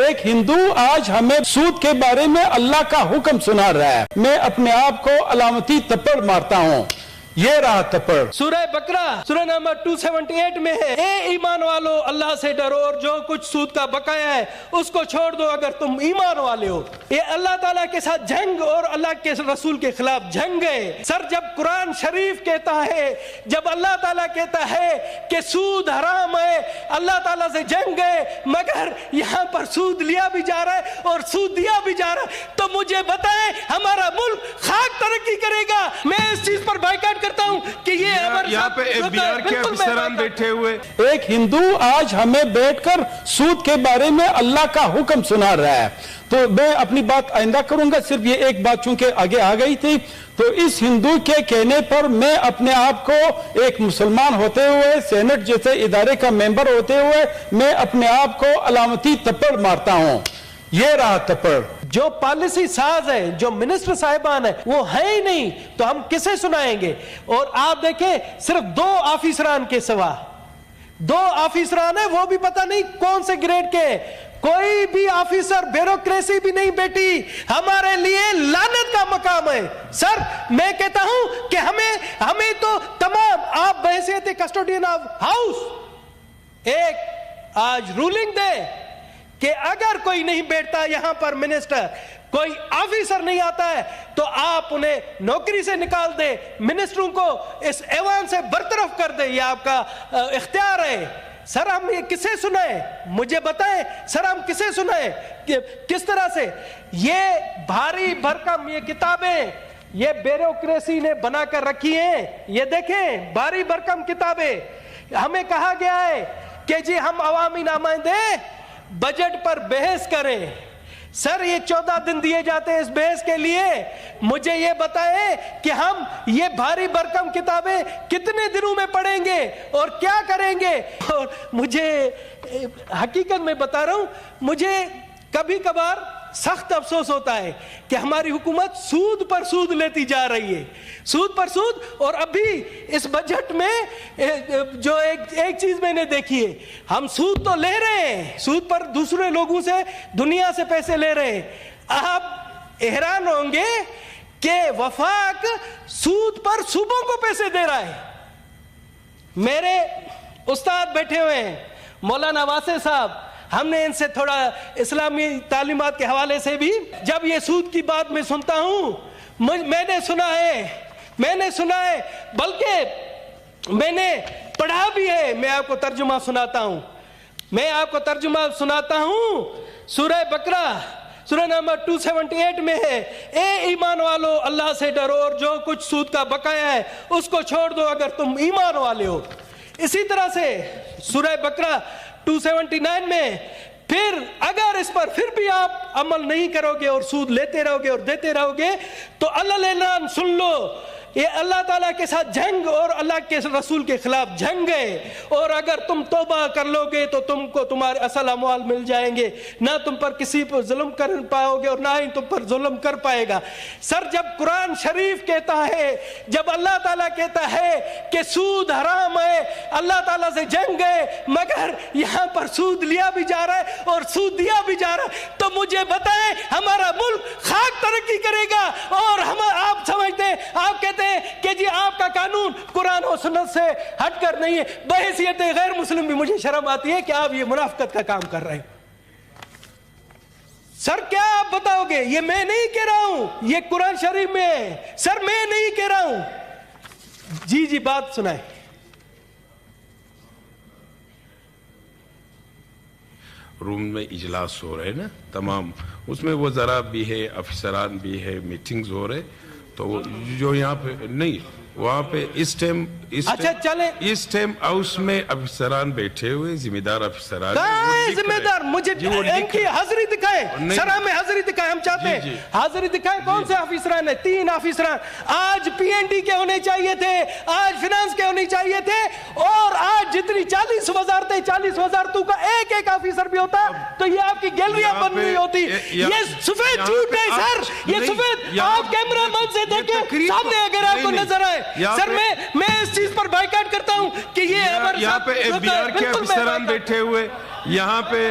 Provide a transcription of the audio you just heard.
ایک ہندو آج ہمیں سود کے بارے میں اللہ کا حکم سنا رہا ہے، میں اپنے آپ کو علامتی تپڑ مارتا ہوں، یہ رہا تپڑ۔ سورہ بقرہ سورہ نمبر 278 میں ہے، اے ایمان والو اللہ سے ڈرو اور جو کچھ سود کا بقایا ہے اس کو چھوڑ دو اگر تم ایمان والے ہو۔ یہ اللہ تعالیٰ کے ساتھ جنگ اور اللہ کے رسول کے خلاف جنگ ہے۔ سر جب قرآن شریف کہتا ہے، جب اللہ تعالیٰ کہتا ہے کہ سود حرام ہے، اللہ تعالیٰ سے جنگ ہے، مگر یہاں پر سود لیا بھی جا رہا ہے اور سود دیا بھی جا رہا ہے، تو مجھے بتائیں ہمارا ملک خاک ترقی کرے گا؟ میں اس چیز پر بائیکاٹ کرتا ہوں کہ یہ یہاں پہ ایف بی آر کے افسران بیٹھے ہوئے، ایک ہندو آج ہمیں بیٹھ کر سود کے بارے میں اللہ کا حکم سنا رہا ہے۔ تو میں اپنی بات آئندہ کروں گا، صرف یہ ایک بات چونکہ آگے آ گئی تھی، تو اس ہندو کے کہنے پر میں اپنے آپ کو ایک مسلمان ہوتے ہوئے، سینٹ جیسے ادارے کا ممبر ہوتے ہوئے، میں اپنے آپ کو علامتی تپڑ مارتا ہوں، یہ رہا تپڑ۔ جو پالیسی ساز ہے، جو منسٹر صاحبان ہیں وہ ہے ہی نہیں، تو ہم کسے سنائیں گے؟ اور آپ دیکھیں صرف 2 آفیسران کے سوا 2 آفیسران ہیں، وہ بھی پتہ نہیں کون سے گریڈ کے ہیں، کوئی بھی آفیسر، بیوروکریسی بھی نہیں بیٹھی، ہمارے لیے لعنت کا مقام ہے۔ سر میں کہتا ہوں کہ ہمیں تو تمام، آپ بحیثیت کسٹوڈین آف ہاؤس ایک آج رولنگ دے کہ اگر کوئی نہیں بیٹھتا یہاں پر منسٹر، کوئی آفیسر نہیں آتا ہے تو آپ انہیں نوکری سے نکال دے، منسٹروں کو اس ایوان سے برطرف کر دے، یہ آپ کا اختیار ہے۔ سر ہم یہ کسے سنائیں؟ مجھے بتائیں سر، ہم کسے سنائیں؟ کس طرح سے یہ بھاری بھرکم یہ کتابیں یہ بیوروکریسی نے بنا کر رکھی ہیں، یہ دیکھیں بھاری بھرکم کتابیں۔ ہمیں کہا گیا ہے کہ جی ہم عوامی نمائندے بجٹ پر بحث کریں۔ سر یہ 14 دن دیے جاتے ہیں اس بحث کے لیے، مجھے یہ بتائیں کہ ہم یہ بھاری بھرکم کتابیں کتنے دنوں میں پڑھیں گے اور کیا کریں گے؟ اور مجھے حقیقت میں بتا رہا ہوں، مجھے کبھی کبھار سخت افسوس ہوتا ہے کہ ہماری حکومت سود پر سود لیتی جا رہی ہے، سود پر سود۔ اور ابھی اس بجٹ میں جو ایک چیز میں نے دیکھی ہے، ہم سود تو لے رہے ہیں، سود پر دوسرے لوگوں سے، دنیا سے پیسے لے رہے ہیں۔ آپ حیران ہوں گے کہ وفاق سود پر صوبوں کو پیسے دے رہا ہے۔ میرے استاد بیٹھے ہوئے ہیں مولانا واسع صاحب، ہم نے ان سے تھوڑا اسلامی تعلیمات کے حوالے سے بھی، جب یہ سود کی بات میں سنتا ہوں، میں نے سنا ہے بلکہ میں نے پڑھا بھی ہے، میں آپ کو ترجمہ سناتا ہوں۔ سورہ بقرہ سورہ نمبر 278 میں ہے، اے ایمان والو اللہ سے ڈرو اور جو کچھ سود کا بقایا ہے اس کو چھوڑ دو اگر تم ایمان والے ہو۔ اسی طرح سے سورہ بقرہ 279 میں پھر اگر اس پر پھر بھی آپ عمل نہیں کرو گے اور سود لیتے رہو گے اور دیتے رہو گے تو اللہ اعلان سن لو، یہ اللہ تعالیٰ کے ساتھ جنگ اور اللہ کے رسول کے خلاف جنگ ہے، اور اگر تم توبہ کر لو گے تو تم کو تمہارے اصل اموال مل جائیں گے، نہ تم پر کسی پر ظلم کر پاؤ گے اور نہ ہی تم پر ظلم کر پائے گا۔ سر جب قرآن شریف کہتا ہے، جب اللہ تعالیٰ کہتا ہے کہ سود حرام ہے، اللہ تعالیٰ سے جنگ ہے، مگر یہاں پر سود لیا بھی جا رہا ہے اور سود دیا بھی جا رہا ہے، تو مجھے بتائیں ہمارا ملک خاک ترقی کرے گا؟ اور آپ سمجھتے ہیں، آپ کہتے ہیں کہ جی آپ کا قانون قرآن و سنت سے ہٹ کر نہیں ہے۔ بحیثیت غیر مسلم بھی مجھے شرم آتی ہے کہ آپ یہ منافقت کا کام کر رہے ہیں۔ سر کیا آپ بتاؤ گے؟ یہ میں نہیں کہہ رہا ہوں، یہ قرآن شریف میں ہے، سر میں نہیں کہہ رہا ہوں۔ جی بات سنائیں۔ روم میں اجلاس ہو رہے نا تمام، اس میں وزراء بھی ہے، افسران بھی ہے، میٹنگز ہو رہے، تو جو یہاں پہ نہیں، وہاں پہ اس ٹائم ہاؤس میں افسران بیٹھے ہوئے، ذمہ دار افسران، ذمہ دار مجھے ان کی حاضری دکھائیں، سر ہمیں حاضری دکھائیں، ہم چاہتے ہیں حاضری دکھائیں۔ کون سے افسران ہیں؟ 3 افسران، آج پی این ڈی کے ہونے چاہیے تھے، آج فنانس کے ہونے چاہیے تھے، اور آج جتنی 40 وزارتیں، 40 وزارتوں کا ایک افیسر بھی ہوتا تو یہ آپ کی گیلریاں بن رہی ہوتی۔ یہ سفید جھوٹ ہے سر، یہ سفید، آپ کیمرہ مین سے دیکھیں سامنے اگر آپ کو نظر آئے۔ سر میں اس چیز پر بائیکاٹ کرتا ہوں کہ یہ یہاں پہ ایف بی آر کے افسران بیٹھے ہوئے، یہاں پہ